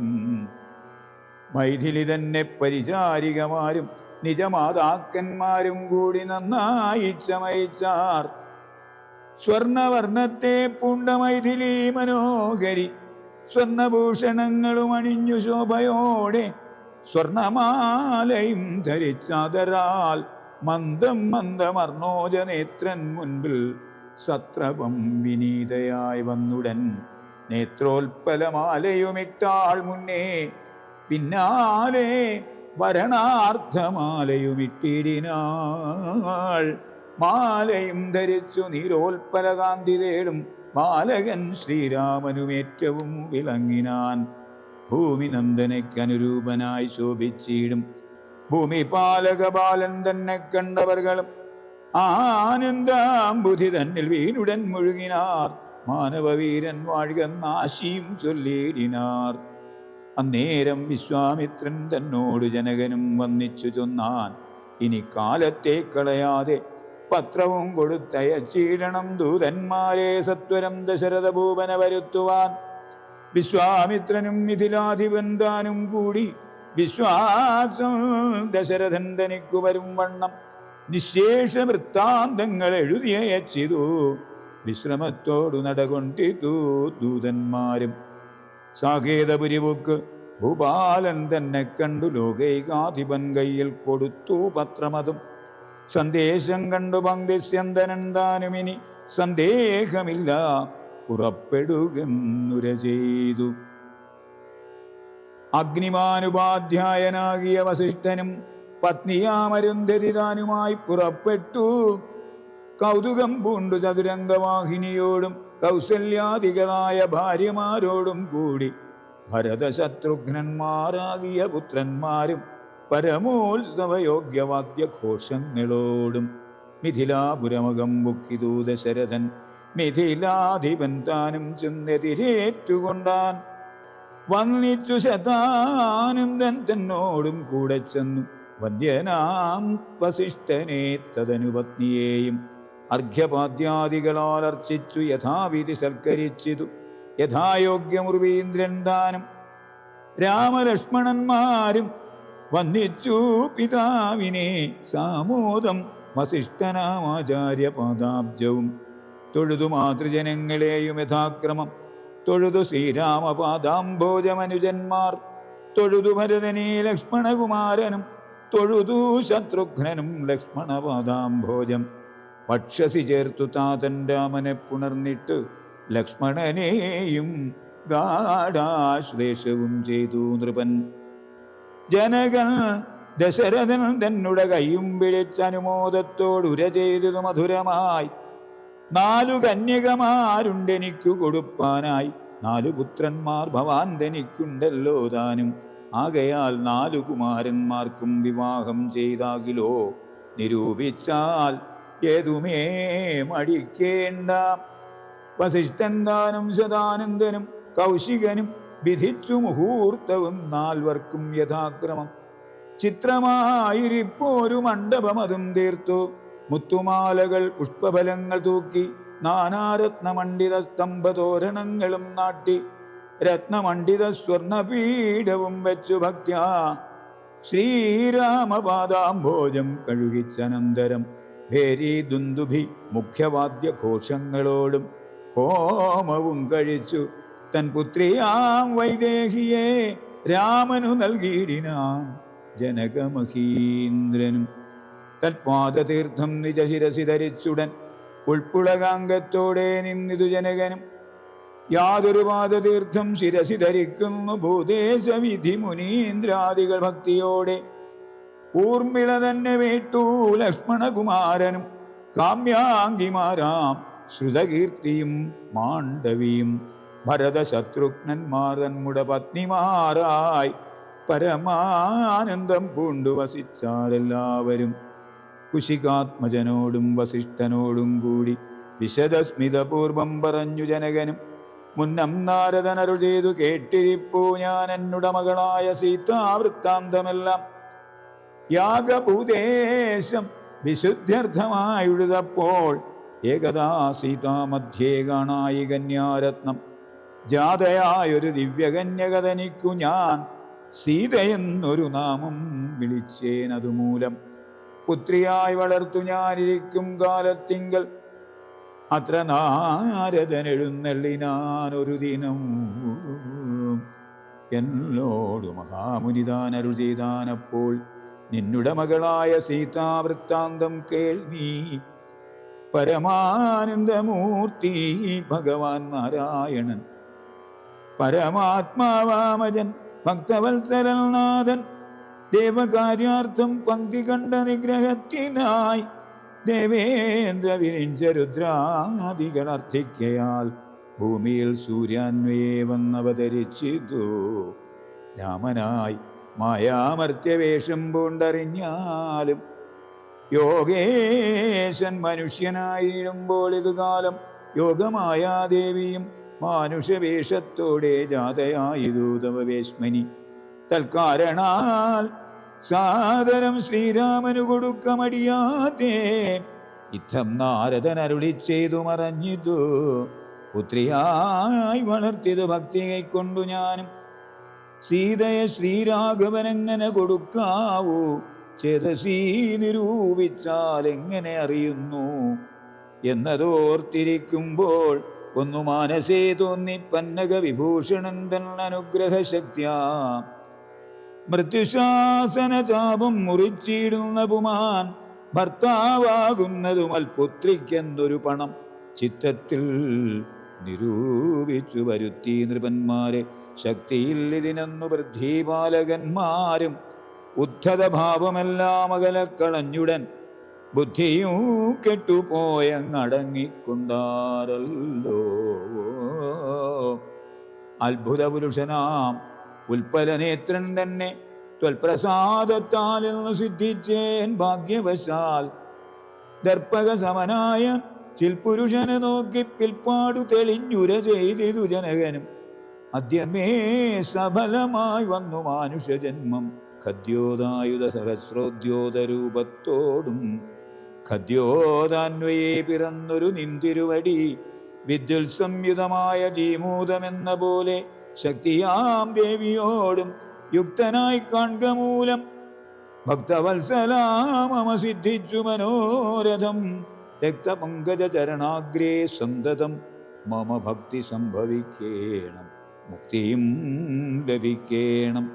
മൈഥിലി തന്നെ പരിചാരികമാരും നിജമാതാക്കന്മാരും കൂടി നന്നായി ചമയിച്ചാർ. സ്വർണവർണ്ണത്തെ പൂണ്ട മൈഥിലി മനോഹരി സ്വർണഭൂഷണങ്ങളും അണിഞ്ഞു ശോഭയോടെ സ്വർണമാലയും ധരിച്ചാദരാൽ മന്ദം മന്ദമർണോജനേത്രൻ മുൻപിൽ സത്രപം വിനീതയായി വന്നുടൻ. നേത്രോൽപ്പലമാലയുമിട്ടാൾ മുന്നേ, പിന്നാലെ വരണാർത്ഥമാലയുമിട്ടിടിനാൾ. മാലയും ധരിച്ചു നീരോൽപ്പലകാന്തി തേടും ബാലകൻ ശ്രീരാമനുമേറ്റവും വിളങ്ങിനാൻ. ഭൂമി നന്ദനയ്ക്കനുരൂപനായി ശോഭിച്ചിടും ഭൂമിപാലക ബാലൻ തന്നെ കണ്ടവർകളും ആനന്ദാംബുധി തന്നിൽ വീനുടൻ മുഴുകിനാർ. മാനവവീരൻ വാഴുകന്നാശിയും ചൊല്ലിയിടിനാർ. അന്നേരം വിശ്വാമിത്രൻ തന്നോട് ജനകനും വന്നിച്ചു ചൊന്നാൻ. ഇനി കാലത്തെ കളയാതെ പത്രവും കൊടുത്തയച്ചീടണം ദൂതന്മാരെ സത്വരം ദശരഥ ഭൂപന വരുത്തുവാൻ. വിശ്വാമിത്രനും മിഥിലാധിപൻ താനും കൂടി വിശ്വാസം ദശരഥൻ തനിക്കു വരും വണ്ണം നിശേഷ വൃത്താന്തങ്ങൾ എഴുതിയയച്ചിതു. വിശ്രമത്തോടു നടകൊണ്ടിതു ദൂതന്മാരും. സാകേതപുരിവുക്ക് ഭൂപാലൻ തന്നെ കണ്ടു ലോകൈകാധിപൻ കയ്യിൽ കൊടുത്തു പത്രമതും. സന്ദേശം കണ്ടു പങ്ക്തിസ്യന്തനൻ താനുമിനി സന്ദേഹമില്ല പുറപ്പെടുകെന്നുര ചെയ്തു. അഗ്നിമാനുപാധ്യായനാകിയ വസിഷ്ഠനും പത്നിയാമരുന്ധതി താനുമായി പുറപ്പെട്ടു. കൗതുകം പൂണ്ടു ചതുരംഗവാഹിനിയോടും കൗസല്യാദികളായ ഭാര്യമാരോടും കൂടി ഭരതശത്രുഘ്നന്മാരാകിയ പുത്രന്മാരും പരമോത്സവയോഗ്യവാദ്യഘോഷങ്ങളോടും മിഥിലാപുരമകം ബുക്കിതു ദശരഥൻ. മിഥിലാധിപൻ താനും ചെന്നെതിരേറ്റുകൊണ്ടാൻ. വന്നിച്ചു ശതാനന്ദൻ തന്നോടും കൂടെ ചെന്നു വന്ദ്യനാം വസിഷ്ഠനെ തദനു പത്നിയെയും അർഘ്യപാദ്യാദികളാൽ അർച്ചിച്ചു യഥാവിധി സൽക്കരിച്ചിതു. യഥായോഗ്യമുർവീന്ദ്രൻ താനും രാമലക്ഷ്മണന്മാരും വന്നിച്ചു പിതാവിനെ സാമോദം വസിഷ്ഠനാമാചാര്യ പാദാബ്ജവും. തൊഴുതു മാതൃജനങ്ങളെയും യഥാക്രമം തൊഴുതു ശ്രീരാമപാദാംഭോജമനുജന്മാർ. തൊഴുതു ഭരതനെ ലക്ഷ്മണകുമാരനും തൊഴുതു ശത്രുഘ്നനും ലക്ഷ്മണപാദാംഭോജം. പക്ഷസി ചേർത്തു താതൻ രാമനെ പുണർന്നിട്ട് ലക്ഷ്മണനെയും ഗാഢാശ്ലേഷവും ചെയ്തു നൃപൻ. ജനകൻ ദശരഥൻ തന്നുടെ കൈയും പിടിച്ചനുമോദത്തോടുര ചെയ്തതു മധുരമായി. 4 കന്യകമാരുണ്ടെനിക്കു കൊടുപ്പാനായി, 4 പുത്രന്മാർ ഭവാൻ തനിക്കുണ്ടല്ലോ താനും. ആകയാൽ 4 കുമാരന്മാർക്കും വിവാഹം ചെയ്താകിലോ നിരൂപിച്ചാൽ ഏതുമേ മടിക്കേണ്ട. വസിഷ്ഠൻ താനും ശതാനന്ദനും കൗശികനും വിധിച്ചു മുഹൂർത്തവും 4 യഥാക്രമം. ചിത്രമായിരിപ്പോരു മണ്ഡപമതും തീർത്തു. മുത്തുമാലകൾ പുഷ്പഫലങ്ങൾ തൂക്കി നാനാരത്നമണ്ഡിത സ്തംഭതോരണങ്ങളും നാട്ടി രത്നമണ്ഡിത സ്വർണപീഠവും വെച്ചു ഭക്ത്യാ ശ്രീരാമപാദാംഭോജം കഴുകിച്ചനന്തരം ഭേരി ദുന്ദുഭി മുഖ്യവാദ്യഘോഷങ്ങളോടും ഹോമവും കഴിച്ചു തൻ പുത്രിയാം വൈദേഹിയെ രാമനു നൽകിയിടിനാൻ ജനകമഹീന്ദ്രനും. തൽപാദതീർത്ഥം നിജശിരസി ധരിച്ചുടൻ ഉൾപ്പുളകാംഗത്തോടെ നിന്നിതു ജനകനും. യാതൊരു പാദതീർത്ഥം ശിരസി ധരിക്കുന്നു ഭൂദേശവിധി മുനീന്ദ്രാദികൾ ഭക്തിയോടെ. ഊർമിള തന്നെ വേട്ടു ലക്ഷ്മണകുമാരനും കാമ്യാംഗിമാരാം ശ്രുതകീർത്തിയും മാണ്ഡവിയും ഭരതശത്രുഘ്നന്മാർ തന്മുട പത്നിമാരായി പരമാനന്ദം പൂണ്ടു വസിച്ചാരെല്ലാവരും. കുശികാത്മജനോടും വസിഷ്ഠനോടും കൂടി വിശദസ്മിതപൂർവം പറഞ്ഞു ജനകനും. മുന്നം നാരദനരുൾ ചെയ്തു കേട്ടിരിപ്പൂ ഞാൻ എന്നുട മകളായ സീതാവൃത്താന്തമെല്ലാം. യാഗഭൂദേശം വിശുദ്ധ്യർത്ഥമായുഴുതപ്പോൾ ഏകദാ സീതാമധ്യേ കാണായി കന്യാരത്നം. ജാതയായൊരു ദിവ്യകന്യകതനിക്കു ഞാൻ സീതയെന്നൊരു നാമം വിളിച്ചേനതുമൂലം. പുത്രിയായി വളർത്തു ഞാനിരിക്കും കാലത്തിങ്കൽ അത്ര നാരദൻ എഴുന്നള്ളിനാനൊരു ദിനം. എന്നോടു മഹാമുനിതാൻ അരുൾ ചെയ്താനപ്പോൾ നിന്നുടെ മകളായ സീതാവൃത്താന്തം കേൾവീ. പരമാനന്ദമൂർത്തി ഭഗവാൻ നാരായണൻ പരമാത്മാവാമജൻ ഭക്തവത്സരനാഥൻ ദേവകാര്യാർത്ഥം പങ്ക്തി കണ്ട നിഗ്രഹത്തിനായി ദേവേന്ദ്ര വിരിഞ്ച രുദ്രാദികൾ അർത്ഥിക്കയാൽ ഭൂമിയിൽ സൂര്യാന്വയെ വന്നവതരിച്ചിതു. രാമനായി മായാമർത്യവേഷം പൂണ്ടറിഞ്ഞാലും യോഗേശൻ മനുഷ്യനായിരുമ്പോൾ ഇതുകാലം യോഗമായാദേവിയും മാനുഷവേഷത്തോടെ ജാതയായതു തവ വേശ്മനി. തൽക്കാരണാൽ സാദരം ശ്രീരാമനു കൊടുക്കമടിയാതെ ഇത്തം നാരദൻ അരുളി ചെയ്തു മറഞ്ഞിതു. പുത്രിയായി വളർത്തിയത് ഭക്തി കൈക്കൊണ്ടു ഞാനും സീതയെ ശ്രീരാഘവനെങ്ങനെ കൊടുക്കാവൂ. ചേതസീ നിരൂപിച്ചാൽ എങ്ങനെ അറിയുന്നു എന്നതോർത്തിരിക്കുമ്പോൾ ഒന്നു മാനസേ തോന്നി പന്നക വിഭൂഷണൻ തൻ അനുഗ്രഹശക്തിയാ. മൃത്യുശാസന ചാപം മുറിച്ചിടുന്ന പുമാൻ ഭർത്താവാകുന്നതും അൽപുത്രിക്കെന്തൊരു പണം ചിത്തത്തിൽ നിരൂപിച്ചു വരുത്തി നൃപന്മാരെ. ശക്തിയിൽ ഇതിനെന്നു വൃദ്ധിപാലകന്മാരും ഉദ്ധതഭാവമെല്ലാം അകലക്കളഞ്ഞുടൻ ബുദ്ധിയും കെട്ടുപോയങ്ങടങ്ങിക്കൊണ്ടാരല്ലോ. അത്ഭുത പുരുഷനാം ഉൽപ്പലനേത്രൻ തന്നെ ത്വൽപ്രസാദത്താൽ നിന്ന് സിദ്ധിച്ചേൻ ഭാഗ്യവശാൽ. ദർപ്പക സമനായ ചിൽപുരുഷനെ നോക്കി പിൽപ്പാടു തെളിഞ്ഞുര ചെയ്തിരു ജനകനും. അദ്യമേ സഫലമായി വന്നു മാനുഷജന്മം ഖദ്യോദായുധ സഹസ്രോദ്യോതരൂപത്തോടും. ഖദ്യോദാന്വയെ പിറന്നൊരു നിന്തിരുവടി വിദ്യുൽ സംയുതമായ ജീമൂതമെന്ന പോലെ ശക്തിയാം ദേവിയോടും യുക്തനായി കാൺക മൂലം ഭക്തവത്സലാമമ സിദ്ധിച്ചു മനോരഥം. രക്തപങ്കജ ചരണാഗ്രേ സന്തതം മമ ഭക്തി സംഭവിക്കേണം, മുക്തിയും ലഭിക്കേണം.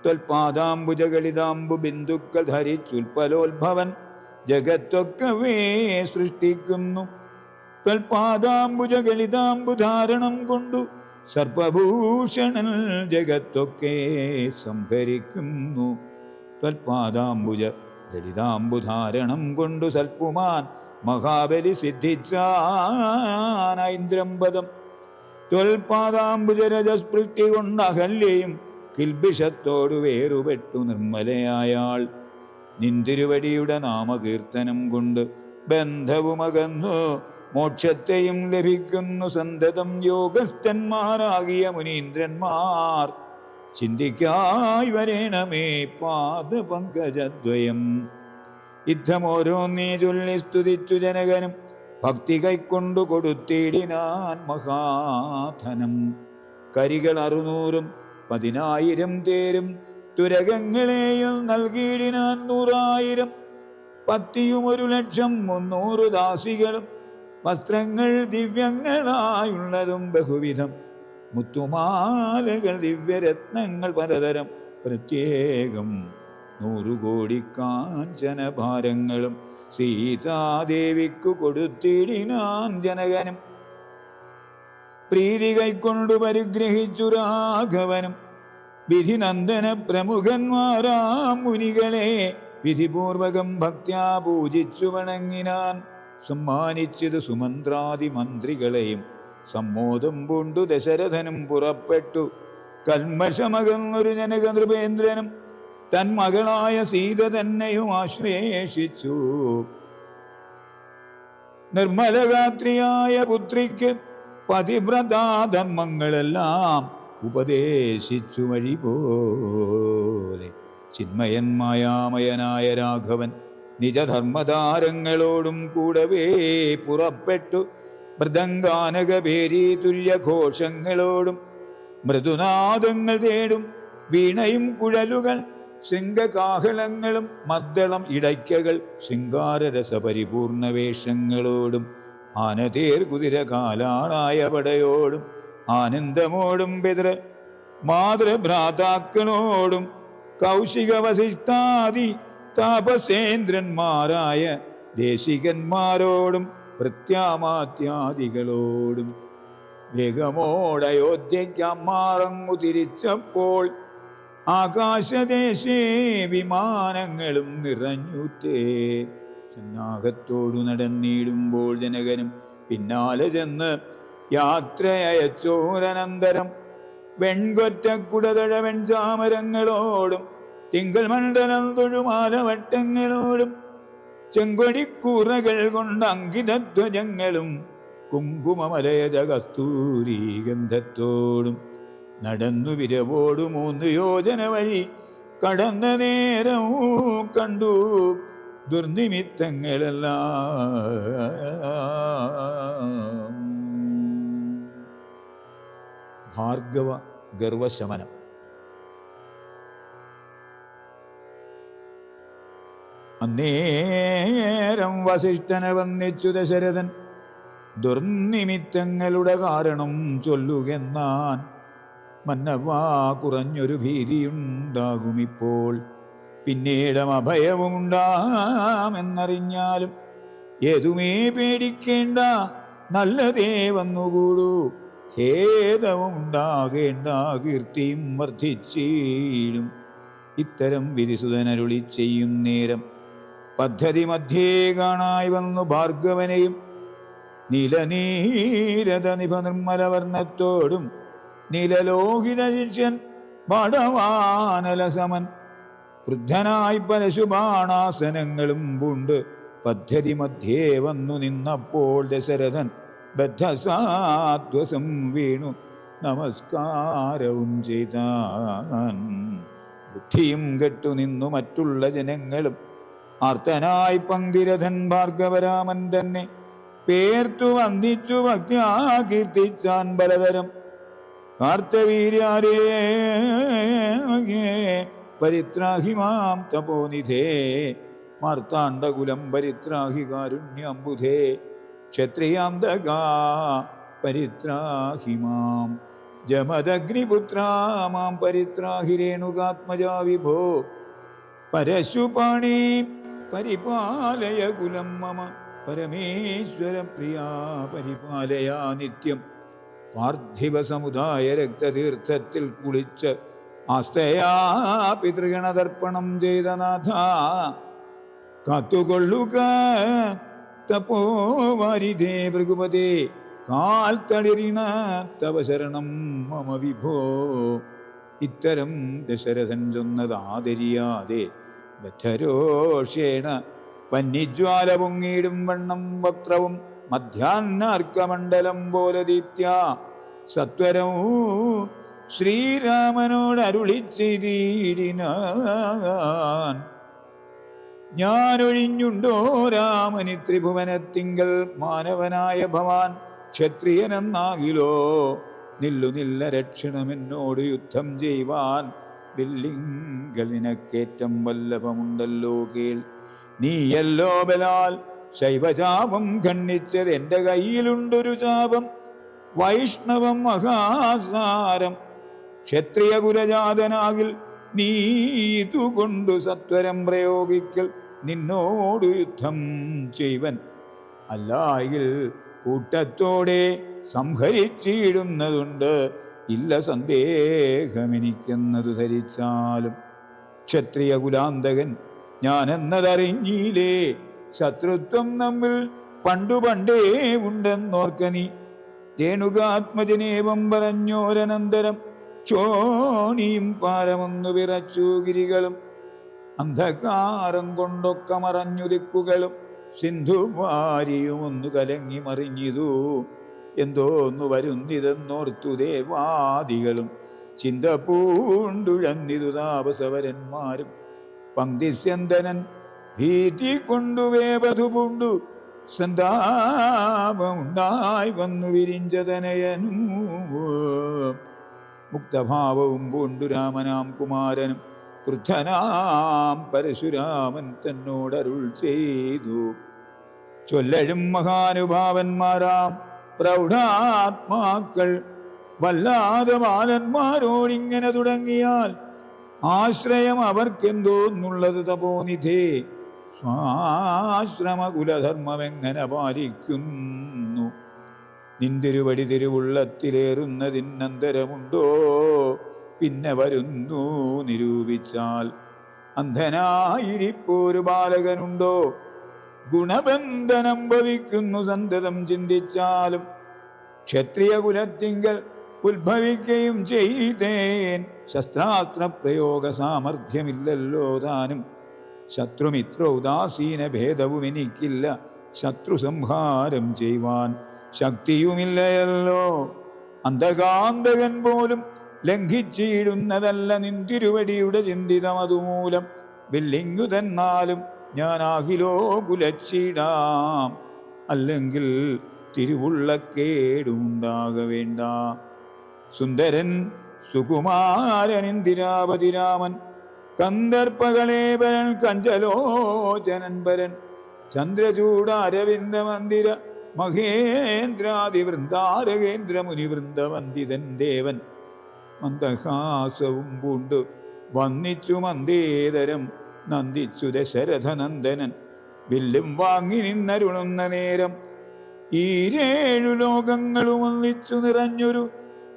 ത്വൽപാദാംബുജഗളിതാംബു ബിന്ദുക്കൾ ധരിച്ചുൽപ്പലോത്ഭവൻ ജഗത്തൊക്കവേ സൃഷ്ടിക്കുന്നു. ത്വൽപാദാംബുജഗളിതാംബുധാരണം കൊണ്ടു സർപ്പഭൂഷണൻ ജഗത്തൊക്കെ സംഭരിക്കുന്നു. ത്വൽപാദാംബുജ ദളിതാംബുധാരണം കൊണ്ടു സൽപുമാൻ മഹാബലി സിദ്ധിച്ചാനൈന്ദ്രംപദം. ത്വൽപാദാംബുജരജസ്പൃഷ്ടി കൊണ്ട് അഹല്യയും കിൽബിഷത്തോടു വേറുപെട്ടു നിർമ്മലയായാൾ. നിന്തിരുവടിയുടെ നാമകീർത്തനം കൊണ്ട് ബന്ധവുമകന്നു മോക്ഷത്തെയും ലഭിക്കുന്നു സന്തതം യോഗസ്ഥന്മാരാകിയ മുനീന്ദ്രന്മാർ. ചിന്തിക്കായി വരേണമേ പാദപങ്കജദ്വയം. യുദ്ധമോരോന്നേ ചൊല്ലി സ്തുതിച്ചു ജനകനും ഭക്തി കൈക്കൊണ്ടു കൊടുത്തിടിനാൻ മഹാധനം. കരികൾ 600 10,000 തേരും തുരകങ്ങളെയും നൽകിയിടിനാൻ 100,000. പത്തിയും 1,00,300 ദാസികളും വസ്ത്രങ്ങൾ ദിവ്യങ്ങളായുള്ളതും ബഹുവിധം. മുത്തുമാലകൾ ദിവ്യരത്നങ്ങൾ പലതരം പ്രത്യേകം. 100 കോടി കാഞ്ചനഭാരങ്ങളും സീതാദേവിക്കു കൊടുത്തിടിനാൻ ജനകനും. പ്രീതി കൈക്കൊണ്ടു പരിഗ്രഹിച്ചു രാഘവനും വിധിനന്ദന പ്രമുഖന്മാരാം മുനികളെ വിധിപൂർവകം ഭക്ത്യാ പൂജിച്ചു വണങ്ങിനാൻ. സമ്മാനിച്ചത് സുമന്ത്രാദി മന്ത്രികളെയും സമ്മോദം പൂണ്ടു ദശരഥനും പുറപ്പെട്ടു. കൽമഷമകന്നൊരു ജനക നൃപേന്ദ്രനും തൻ മകളായ സീത തന്നെയും ആശ്ലേഷിച്ചു. നിർമ്മലഗാത്രിയായ പുത്രിക്ക് പതിവ്രതാധർമ്മങ്ങളെല്ലാം ഉപദേശിച്ചു വഴി പോലെ. ചിന്മയൻ മായാമയനായ രാഘവൻ നിജധർമ്മതാരങ്ങളോടും കൂടവേ പുറപ്പെട്ടു. മൃദംഗാനകഭേരി തുല്യഘോഷങ്ങളോടും മൃദുനാദങ്ങൾ തേടും വീണയും കുഴലുകൾ ശൃംഗകാഹളങ്ങളും മദ്ദളം ഇടയ്ക്കകൾ ശൃംഗാരരസപരിപൂർണ വേഷങ്ങളോടും ആനതേർ കുതിര കാലാളായ പടയോടും ആനന്ദമോടും പിതൃ മാതൃഭ്രാതാക്കളോടും കൗശിക വസിഷ്ഠാദി താപസേന്ദ്രന്മാരായ ദേശികന്മാരോടും പ്രത്യാമാത്യാദികളോടും വേഗമോടയോധ്യയ്ക്കമ്മാറങ്ങു തിരിച്ചപ്പോൾ ആകാശദേശേ വിമാനങ്ങളും നിറഞ്ഞുത്തേ. സന്നാഹത്തോടു നടന്നിടുമ്പോൾ ജനകനും പിന്നാലെ ചെന്ന് യാത്രയച്ചോരനന്തരം വെൺകൊറ്റക്കുടതഴ വെൺചാമരങ്ങളോടും തിങ്കൾ മണ്ഡലം തൊഴുമാലവട്ടങ്ങളോടും ചെങ്കൊടിക്കൂറകൾ കൊണ്ട് അങ്കിതധ്വജങ്ങളും കുങ്കുമമലയജ കസ്തൂരി ഗന്ധത്തോടും നടന്നു വിരവോടു 3 യോജന വഴി കടന്ന നേരവും കണ്ടു ദുർനിമിത്തങ്ങളെല്ലാം. ഭാർഗവ ഗർവശമനം. അന്നേരം വസിഷ്ഠനെ വന്നിച്ചു ദശരഥൻ ദുർനിമിത്തങ്ങളുടെ കാരണം ചൊല്ലുകെന്നാൻ. മന്നവാ കുറഞ്ഞൊരു ഭീതിയുണ്ടാകുമിപ്പോൾ, പിന്നീടും അഭയവും ഉണ്ടാമെന്നറിഞ്ഞാലും ഏതുമേ പേടിക്കേണ്ട, നല്ലതേ വന്നുകൂടൂ. ഖേദവും ഉണ്ടാകേണ്ട, കീർത്തിയും വർദ്ധിച്ചീടും. ഇത്തരം വിധിസുതനരുളി ചെയ്യും നേരം പദ്ധതി മധ്യേ കാണായി വന്നു ഭാർഗവനെയും നീലനീരത നിഭ നിർമ്മലവർണ്ണത്തോടും നീലലോഹിത ശിഷ്യൻ ബടവാനലസമൻ വൃദ്ധനായി പരശുബാണാസനങ്ങളും പൂണ്ട് പദ്ധതി മധ്യേ വന്നു നിന്നപ്പോൾ ദശരഥൻ ബദ്ധസാത്വസം വീണു നമസ്കാരവും ചെയ്താൻ. ബുദ്ധിയും കെട്ടു നിന്നു മറ്റുള്ള ജനങ്ങളും ആർത്തനായി പങ്കിരഥൻ ഭാർഗവരാമൻ തന്നെ പേർത്തു വന്ദിച്ചു ഭക്ത്യാ കീർത്തിച്ചാൻ പലതരം. കാർത്തവീര്യാരേ പരിത്രാഹി മാം തപോനിധേ, മാർത്താണ്ഡകുലം പരിത്രാഹി കാരുണ്യാംബുധേ, ക്ഷത്രിയാന്തകാ പരിത്രാഹി മാം, ജമദഗ്നിപുത്രാ മാം പരിത്രാഹി രേണുകാത്മജാ വിഭോ, പരശുപാണി പരിപാലയ കുലം മമ, പരമേശ്വര പ്രിയാ പരിപാലയാ നിത്യം. പാർത്ഥിവ സമുദായ രക്തതീർത്ഥത്തിൽ കുളിച്ച് ആസ്തയാ പിതൃഗണതർപ്പണം ചെയ്ത നാഥ, കാത്തുകൊള്ളുക തപോവാരിധേ ഭൃഗുപതേ, കാൽ തളിരിന തവ ശരണം മമ വിഭോ. ഇത്തരം ദശരഥൻ ചൊന്നതാദരിയാതെ ബദ്ധരോഷേണ വന്യജ്വാല പൊങ്ങിയിടും വണ്ണം വക്രവും മധ്യാഹ്നാർക്കമണ്ഡലം പോലെ ദീപ്യ സത്വരം ശ്രീരാമനോട് അരുളി ചെയ്തിടിനാൻ. ഞാനൊഴിഞ്ഞുണ്ടോ രാമനി ത്രിഭുവനത്തിങ്കൽ മാനവനായ ഭവാൻ ക്ഷത്രിയനെന്നാകിലോ നില്ല രക്ഷണമെന്നോട് യുദ്ധം ചെയ്യുവാൻ. വില്ലിങ്കൽ നിനക്കേറ്റം വല്ലഭമുണ്ടല്ലോ കേൾ. നീയല്ലോ ബലാൽ ശൈവചാപം ഖണ്ഡിച്ചത്, എൻ്റെ കയ്യിലുണ്ടൊരു ചാപം വൈഷ്ണവം മഹാസാരം. ക്ഷത്രിയ കുലജാതനാകിൽ നീതുകൊണ്ടു സത്വരം പ്രയോഗിക്കൽ. നിന്നോട് യുദ്ധം ചെയ്വൻ അല്ലായിൽ കൂട്ടത്തോടെ സംഹരിച്ചിടുന്നതുണ്ട്. ഇല്ല സന്ദേഹമെനിക്കെന്നതു ധരിച്ചാലും. ക്ഷത്രിയ കുലാന്തകൻ ഞാനെന്നതറിഞ്ഞീലേ, ശത്രുത്വം നമ്മിൽ പണ്ടേ ഉണ്ടെന്നോർക്ക നീ. രേണുകാത്മജനേവം പറഞ്ഞോരനന്തരം ചോണിയും പാരമൊന്നു വിറച്ചു ഗിരികളും. അന്ധകാരം കൊണ്ടൊക്കെ മറഞ്ഞു ദിക്കുകളും സിന്ധുവാരിയും ഒന്ന് കലങ്ങി മറിഞ്ഞിതു. എന്തോന്നു വരുന്നിതെന്നോർത്തു ദേവാദികളും ചിന്ത പൂണ്ടുഴന്നിതു താപസവരന്മാരും. പങ്ക്തിസ്യന്തനൻ ഭീതി കൊണ്ടു വേപതു പൂണ്ടു സന്താപമുണ്ടായി വന്നു വിരിഞ്ചതനയനു. മുക്തഭാവവും പൂണ്ടു രാമനാം കുമാരനും ക്രുദ്ധനാം പരശുരാമൻ തന്നോടരുൾ ചെയ്തു. ചൊല്ലഴും മഹാനുഭാവന്മാരാം പ്രൗഢാത്മാക്കൾ വല്ലാതെ ബാലന്മാരോടിങ്ങനെ തുടങ്ങിയാൽ ആശ്രയം അവർക്കെന്തോന്നുള്ളത് തപോനിധേ. സ്വാശ്രമകുലധർമ്മമെങ്ങനെ പാലിക്കുന്നു? നിന്തിരുവടി തിരുവുള്ളത്തിലേറുന്നതിനന്തരമുണ്ടോ? പിന്നെ വരുന്നു നിരൂപിച്ചാൽ. അന്ധനായിരിപ്പോരു ബാലകനുണ്ടോ? ഗുണബന്ധനം ഭവിക്കുന്നു സന്തതം ചിന്തിച്ചാലും. ക്ഷത്രിയ കുലത്തിങ്കൽ ഉത്ഭവിക്കുകയും ചെയ്തേൻ. ശസ്ത്രാസ്ത്ര പ്രയോഗ സാമർഥ്യമില്ലല്ലോ താനും. ശത്രുമിത്ര ഉദാസീന ഭേദവും എനിക്കില്ല. ശത്രു സംഹാരം ചെയ്യുവാൻ ശക്തിയുമില്ലയല്ലോ. അന്ധകാന്തകൻ പോലും ലംഘിച്ചിടുന്നതല്ല നിന്തിരുവടിയുടെ ചിന്തിതം. അതുമൂലം വില്ലിങ്ങു തന്നാലും ഞാനാകിലോ കുലച്ചിടാം. അല്ലെങ്കിൽ തിരുവുള്ളക്കേടുണ്ടാക വേണ്ട. സുന്ദരൻ സുകുമാരൻ ഇന്ദിരാപതി രാമൻ കന്ദർപ്പകളേപരൻ കഞ്ചലോചനൻ പരൻ ചന്ദ്രചൂഡ അരവിന്ദ മന്ദിര മഹേന്ദ്രാദി വൃന്ദാരകേന്ദ്ര മുനിവൃന്ദവന്ദിതൻ ദേവൻ. മന്ദഹാസവും പൂണ്ടു വന്നിച്ചു മന്ദേതരം നന്ദിച്ചു ദശരഥനന്ദനൻ. വില്ലും വാങ്ങി നിന്നരുളുന്ന നേരം ഈരേഴു ലോകങ്ങളും ഒന്നിച്ചു നിറഞ്ഞൊരു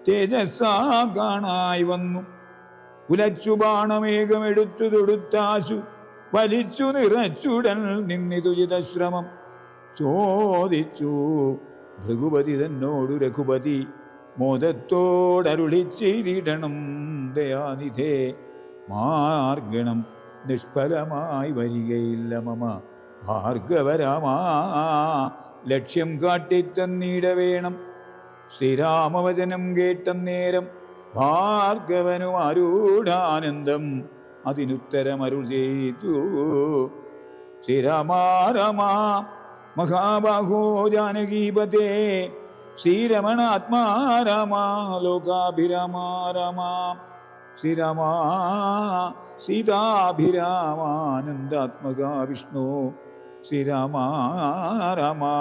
തേജസ്സാ കാണായി വന്നു. ഉലച്ചു ബാണമേകമെടുത്തു തൊടുത്താശു വലിച്ചു നിറച്ചുടൻ നിന്നിതുചിതശ്രമം. ചോദിച്ചു ഭൃഗുപതി തന്നോടു രഘുപതി മോദത്തോടരുളി ചെയ്തിടണം ദയാനിധേ. മാർഗണം നിഷ്ഫലമായി വരികയില്ല മമ ഭാർഗവരാമാ. ലക്ഷ്യം കാട്ടിത്തന്നീട വേണം. ശ്രീരാമവചനം കേട്ടന്നേരം ഭാർഗവനും ആരൂഢാനന്ദം അതിനുത്തരമരുൾ ചെയ്തു. ശ്രീരാമാ മഹാബാഹോ ജാനകീപതേ ശ്രീരമണാത്മാ രാമാ ലോകാഭിരാമാ രാമാ. ശ്രീരാമാ സീതാഭിരാമാനന്ദാത്മകാ വിഷ്ണു. ശ്രീരാമാ രാമാ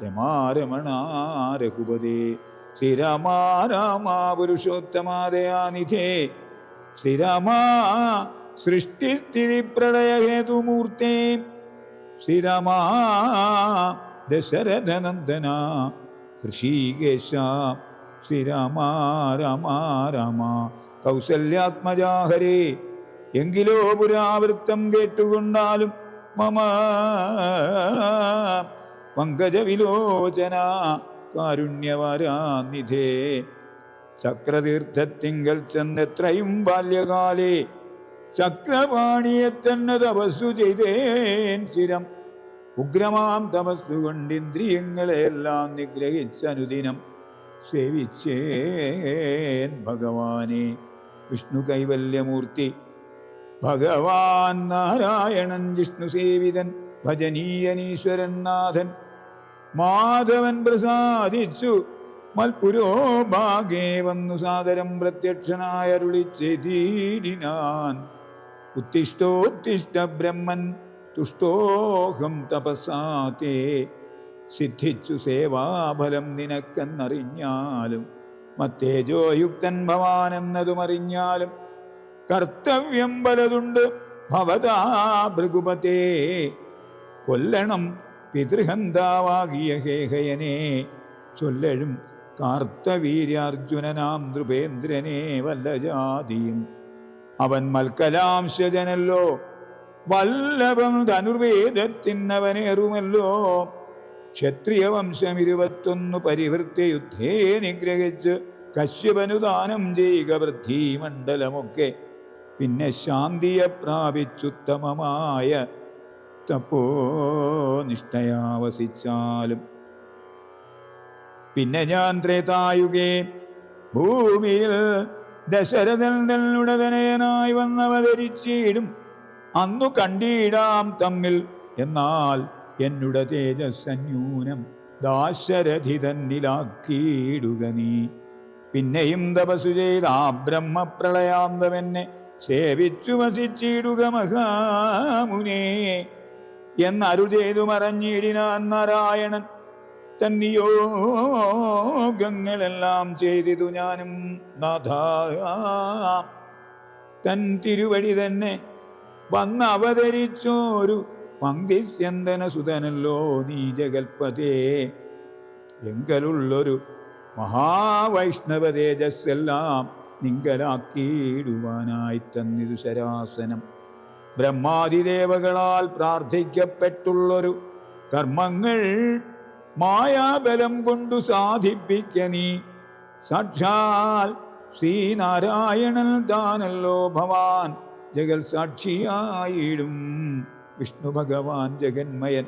രമാരമണാ രഘുപതേ. ശ്രീരാമാ രാമാ പുരുഷോത്തമാദയാനിധേ. ശ്രീരാമാ സൃഷ്ടിസ്ഥിതി പ്രളയഹേതുമൂർത്തേ. ശ്രീരാമാ ദശരഥനന്ദന ഹൃഷീകേശ. ശ്രീരാമാ രാമാ രാമാ കൗസല്യാത്മജാ ഹരേ. എങ്കിലോ പുരാവൃത്തം കേട്ടുകൊണ്ടാലും മമ പങ്കജവിലോചന കാരുണ്യവാരാനിധേ. ചക്രതീർത്ഥത്തിങ്കൽ ചെന്നെത്രയും ബാല്യകാലേ ചക്രപാണിയെ തന്നെ തപസ്സു ചെയ്തേൻ ചിരം. ഉഗ്രമാം തപസ്സുകൊണ്ട് ഇന്ദ്രിയങ്ങളെയെല്ലാം നിഗ്രഹിച്ചനുദിനം സേവിച്ചേൻ ഭഗവാനെ. വിഷ്ണു കൈവല്യമൂർത്തി ഭഗവാൻ നാരായണൻ ജിഷ്ണു സേവിതൻ ഭജനീയനീശ്വരൻ നാഥൻ. മാധവൻ പ്രസാദിച്ചു മൽപുരോഭാഗേ വന്നു സാദരം പ്രത്യക്ഷനായരുളിച്ചെതീടിനാൻ. ഉത്തിഷ്ഠോത്തിഷ്ഠ ബ്രഹ്മൻ തുഷ്ടോഹം തപസാതേ. സിദ്ധിച്ചു സേവാഫലം നിനക്കെന്നറിഞ്ഞാലും മത്തേജോയുക്തൻ ഭവാനെന്നതുമറിഞ്ഞാലും കർത്തവ്യം പലതുണ്ട് ഭവതാ ഭൃഗുപതേ. കൊല്ലണം പിതൃഹന്താവാകിയ ഹേഹയനെ ചൊല്ലഴും കാർത്തവീര്യാർജുനനാം നൃപേന്ദ്രനെ വല്ല ജാതിയും. അവൻ മൽക്കലാംശജനല്ലോ വല്ലഭം ധനുർവേദത്തിനവനേറുമല്ലോ. ക്ഷത്രിയ വംശം 21 പരിവൃത്തി യുദ്ധേ നിഗ്രഹിച്ച് കശ്യപനു ദാനം ചെയ്യുക വൃദ്ധിമണ്ഡലമൊക്കെ. പിന്നെ ശാന്തിയെ പ്രാപിച്ചുത്തമമായ തപ്പോ നിഷ്ഠയാവസിച്ചാലും. പിന്നെ ഞാൻ ത്രേതായുഗേ ഭൂമിയിൽ ദശരഥൻ തന്നുടതനയനായി വന്നവതരിച്ചിടും. അന്നു കണ്ടിടാം തമ്മിൽ, എന്നാൽ എന്നുട തേജസ്സന്യൂനം ദാശരഥി തന്നിലാക്കിയിടുക നീ. പിന്നെയും തപസ്സു ചെയ്ത ആ ബ്രഹ്മപ്രളയാന്തമെന്നെ സേവിച്ചു വസിച്ചിടുക മഹാമുനേ എന്നരുൾ ചെയ്തു മറഞ്ഞിടിനാൻ നാരായണൻ. തന്നിയോഗങ്ങളെല്ലാം ചെയ്തിതു ഞാനും നാഥ. തൻ തിരുവടി തന്നെ വന്നവതരിച്ചോരു പങ്ക്തിസ്യന്തന സുതനല്ലോ നീ ജഗൽപതേ. എങ്കലുള്ളൊരു മഹാവൈഷ്ണവ തേജസ്സെല്ലാം നിങ്കലാക്കിയിടുവാനായി തന്നിരു ശരാസനം. ബ്രഹ്മാതിദേവകളാൽ പ്രാർത്ഥിക്കപ്പെട്ടുള്ളൊരു കർമ്മങ്ങൾ മായാബലം കൊണ്ടു സാധിപ്പിക്ക നീ. സാക്ഷാൽ ശ്രീനാരായണൻ താനല്ലോ ഭവാൻ ജഗൽ സാക്ഷിയായിടും വിഷ്ണു ഭഗവാൻ ജഗന്മയൻ.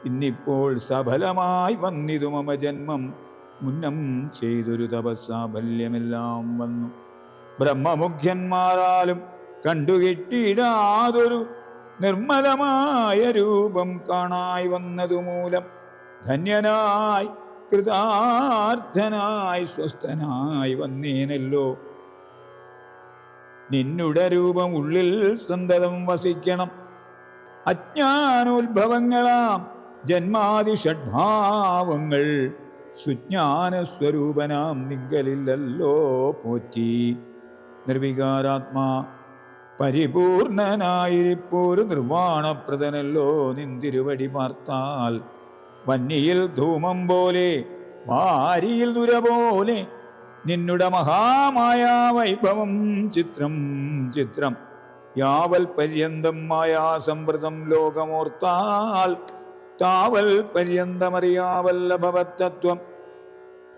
ഇന്നിപ്പോൾ സഫലമായി വന്നിതു മമ ജന്മം. മുന്നം ചെയ്തൊരു തപസ്സാഫല്യമെല്ലാം വന്നു. ബ്രഹ്മമുഖ്യന്മാരാലും കണ്ടുകിട്ടിയിടാതൊരു നിർമ്മലമായ രൂപം കാണായി വന്നതു മൂലം ധന്യനായി കൃതാർത്ഥനായി സ്വസ്ഥനായി വന്നേനല്ലോ. നിന്നുടെ രൂപം ഉള്ളിൽ സന്തതം വസിക്കണം. അജ്ഞാനോത്ഭവങ്ങളാം ജന്മാദി ഷഡ്ഭാവങ്ങൾ സുജ്ഞാനസ്വരൂപനാം നിങ്കലില്ലല്ലോ പോറ്റി. നിർവികാരാത്മാ പരിപൂർണനായിരിപ്പോരു നിർവാണപ്രദനല്ലോ നിന്തിരുവടി പാർത്താൽ. വന്നിയിൽ ധൂമം പോലെ വാരിയിൽ നുര പോലെ നിന്നുടെ മഹാമായാ വൈഭവം ചിത്രം ചിത്രം. യാവൽ പര്യന്തം മായാസംവൃതം ലോകമോർത്താൽ താവൽ പര്യന്തമറിയാവല്ലഭവത്തത്വം.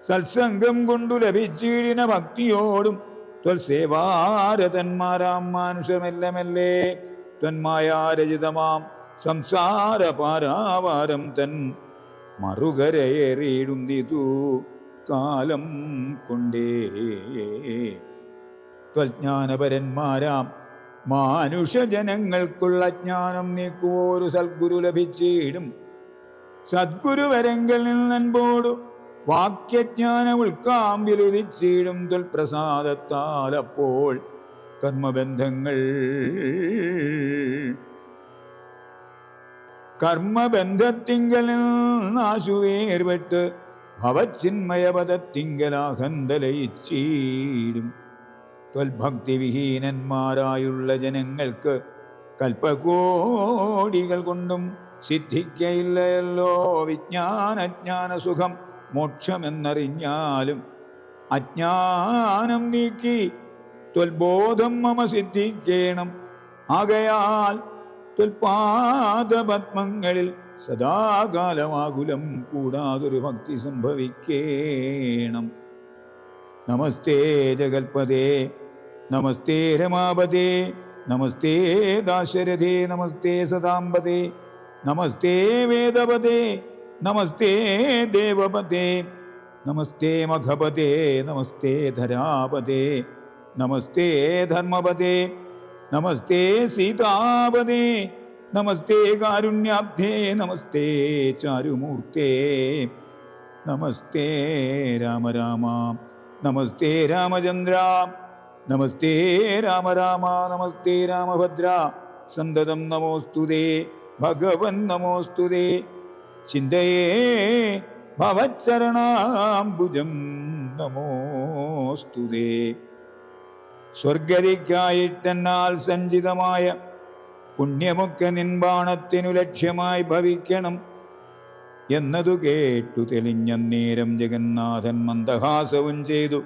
സത്സംഗം കൊണ്ടു ലഭിച്ചിടിന ഭക്തിയോടും ത്വൽസേവാരതന്മാരാം മാനുഷമെല്ലമല്ലേ. ത്വന്മായാരചിതമാം സംസാര പാരാവാരം തൻ മറുകരയേറിയിടുന്നിതു കാലം കൊണ്ടേ. ത്വജ്ഞാനപരന്മാരാം മാനുഷജനങ്ങൾക്കുള്ള ജ്ഞാനം നീക്കുവോരു സദ്ഗുരു ലഭിച്ചിടും. സദ്ഗുരുവരങ്കിൽ നിന്നൻപോടു വാക്യജ്ഞാന ഉൾക്കാമ്പിലുദിച്ചിടും. ത്വൽപ്രസാദത്താൽ അപ്പോൾ കർമ്മബന്ധത്തിങ്കലിൽ നാശുവേർപെട്ട് ഭവച്ചിന്മയപദത്തിങ്കലാഹന്തലയിച്ചീടും. ത്വൽഭക്തിവിഹീനന്മാരായുള്ള ജനങ്ങൾക്ക് കൽപ്പകോടികൾ കൊണ്ടും സിദ്ധിക്കയില്ലയല്ലോ വിജ്ഞാനജ്ഞാന സുഖം മോക്ഷമെന്നറിഞ്ഞാലും. അജ്ഞാനം നീക്കി ത്വൽബോധം മമ സിദ്ധിക്കേണം. ആകയാൽ ത്വൽപാദപത്മങ്ങളിൽ സദാകാലമാകുലം കൂടാതൊരു ഭക്തി സംഭവിക്കേണം. നമസ്തേ ജഗൽപദേ, നമസ്തേ രമാപദേ, നമസ്തേ ദാശരഥേ, നമസ്തേ സദാംബദേ, നമസ്തേ വേദപദേ നമസ്തേ ദേവപദേ നമസ്തേ മഖപദേ നമസ്തേ ധരാപദേ നമസ്തേ ധർമ്മപദേ നമസ്തേ സീതാപദേ നമസ്തേ കാരുണ്യാബ്ധേ നമസ്തേ ചാരുമൂർത്തേ നമസ്തേ രാമ രാമ നമസ്തേ രാമചന്ദ്ര നമസ്തേ രാമ രാമ നമസ്തേ രാമഭദ്ര സന്തതം നമോസ്തുതേ ഭഗവൻ നമോസ്തുതേ ചിന്തയേ ഭവച്ചരണാംബുജം നമോസ്തുതേ. സ്വർഗതിക്കായിട്ടെന്നാൽ സഞ്ചിതമായ പുണ്യമൊക്കെ നിൻബാണത്തിനു ലക്ഷ്യമായി ഭവിക്കണം എന്നതു കേട്ടു തെളിഞ്ഞന്നേരം ജഗന്നാഥൻ മന്ദഹാസവും ചെയ്തു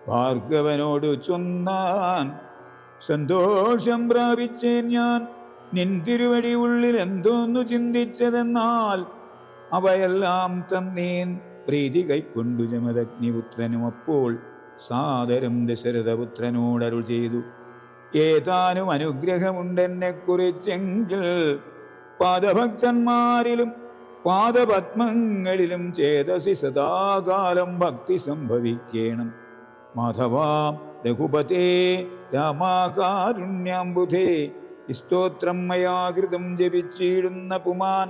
ഭാർഗവനോട് ചൊന്നാൻ, സന്തോഷം പ്രാപിച്ചേൻ ഞാൻ നിൻ തിരുവടി ഉള്ളിൽ എന്തോന്നു ചിന്തിച്ചതെന്നാൽ അവയെല്ലാം തന്നേൻ പ്രീതി കൈക്കൊണ്ടു ജമദഗ്നിപുത്രനും. അപ്പോൾ സാദരം ദശരഥപുത്രനോടരുൾ ചെയ്തു, ഏതാനും അനുഗ്രഹമുണ്ടെന്നെ കുറിച്ചെങ്കിൽ പാദഭക്തന്മാരിലും പാദപത്മങ്ങളിലും ചേതസി സദാകാലം ഭക്തി സംഭവിക്കണം. മാധവാ രഘുപതേ രാമാകാരുണ്യാംബുധേ സ്തോത്രം മയാകൃതം ജപിച്ചിടുന്ന പുമാൻ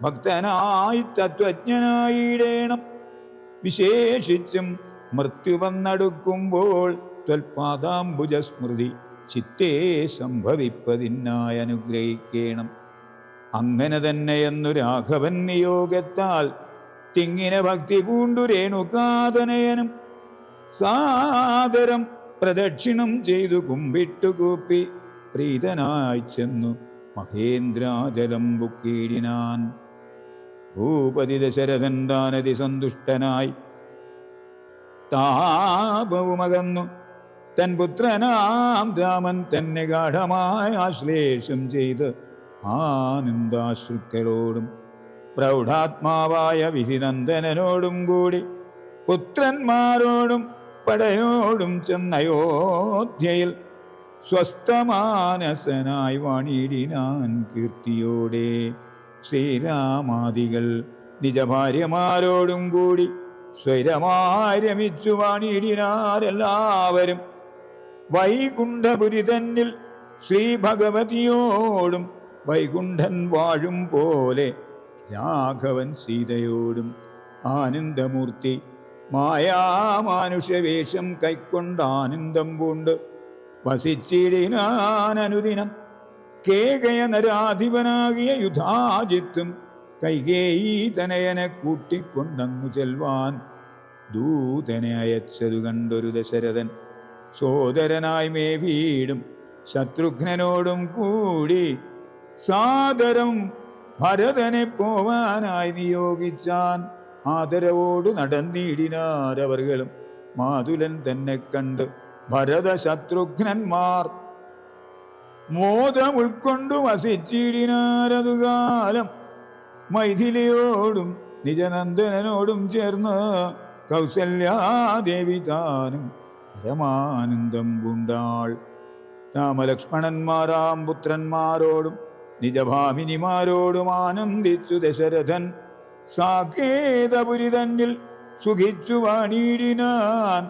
ഭക്തനായി തത്വജ്ഞനായിടേണം. വിശേഷിച്ചും മൃത്യു വന്നടുക്കുമ്പോൾ ത്വൽപാദാംബുജസ്മൃതി ചിത്തേ സംഭവിപ്പതിനായി അനുഗ്രഹിക്കണം. അങ്ങനെ തന്നെയെന്നു രാഘവൻ നിയോഗത്താൽ തിങ്ങിന ഭക്തി പൂണ്ടു രേണുകാതനയനും സാദരം പ്രദക്ഷിണം ചെയ്തു കുമ്പിട്ടുകൂപ്പി പ്രീതനായി ചെന്നു മഹേന്ദ്രാചലം ബുക്കീടിനാൻ. ഭൂപതി ദശരഥൻ താനതി സന്തുഷ്ടനായി താപവുമകന്നു തൻ പുത്രനാം രാമൻ തന്നെ ഗാഠമായ ആശ്ലേഷം ചെയ്ത് ആനന്ദാശ്രുക്കളോടും പ്രൗഢാത്മാവായ വിധിനന്ദനോടും കൂടി പുത്രന്മാരോടും പടയോടും ചെന്നയോധ്യയിൽ സ്വസ്ഥമാനസനായി വാണിടിനാൻ കീർത്തിയോടെ. ശ്രീരാമാദികൾ നിജഭാര്യമാരോടും കൂടി സ്വൈരമായി രമിച്ചു വാണിടിനാരെല്ലാവരും. വൈകുണ്ഠപുരി തന്നിൽ ശ്രീ ഭഗവതിയോടും വൈകുണ്ഠൻ വാഴും പോലെ രാഘവൻ സീതയോടും ആനന്ദമൂർത്തി മായാമാനുഷവേഷം കൈക്കൊണ്ട് ആനന്ദം പൂണ്ട് വസിച്ചിടിനാനനുദിനം. കേകയ നരാധിപനാകിയ യുധാജിത്തും കൈകേയീ തനയനെ കൂട്ടിക്കൊണ്ടങ്ങു ചെൽവാൻ ദൂതനെ അയച്ചതു കണ്ടൊരു ദശരഥൻ സോദരനായി മേവീടും ശത്രുഘ്നനോടും കൂടി സാദരം ഭരതനെ പോവാനായി നിയോഗിച്ചാൻ. ആദരവോടു നടന്നിടിനാരവർകളും മാതുലൻ തന്നെ കണ്ട് ഭരത ശത്രുഘ്നന്മാർ മോദം ഉൾക്കൊണ്ടു വസിച്ചിടിനാരതുകാലം. മൈഥിലിയോടും നിജനന്ദനോടും ചേർന്ന് കൗസല്യാദേവി താനും പരമാനന്ദം പൂണ്ടാൾ. രാമലക്ഷ്മണന്മാരാം പുത്രന്മാരോടും നിജഭാമിനിമാരോടും ആനന്ദിച്ചു ദശരഥൻ. സാകേതപുരി തന്നിൽ സുഖിച്ചു വാണിടിനാൻ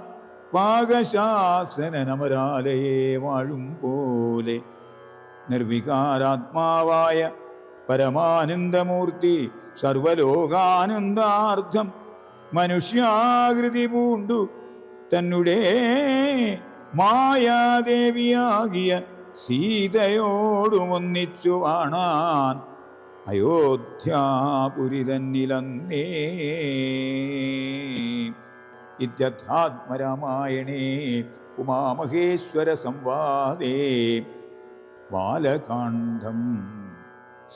പാകശാസനമരാലയെ വാഴും പോലെ. നിർവികാരാത്മാവായ പരമാനന്ദമൂർത്തി സർവലോകാനന്ദാർത്ഥം മനുഷ്യാകൃതി പൂണ്ടു തന്നെ മായാദേവിയാകിയ സീതയോടുമൊന്നിച്ചു വാണാൻ അയോധ്യാപുരി തന്നിലന്നേ. ഇത്യധ്യാത്മരാമായണേ ഉമാമഹേശ്വര സംവാദേ ബാലകാണ്ഡം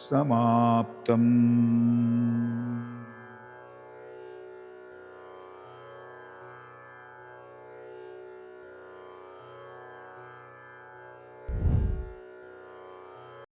സമാപ്തം.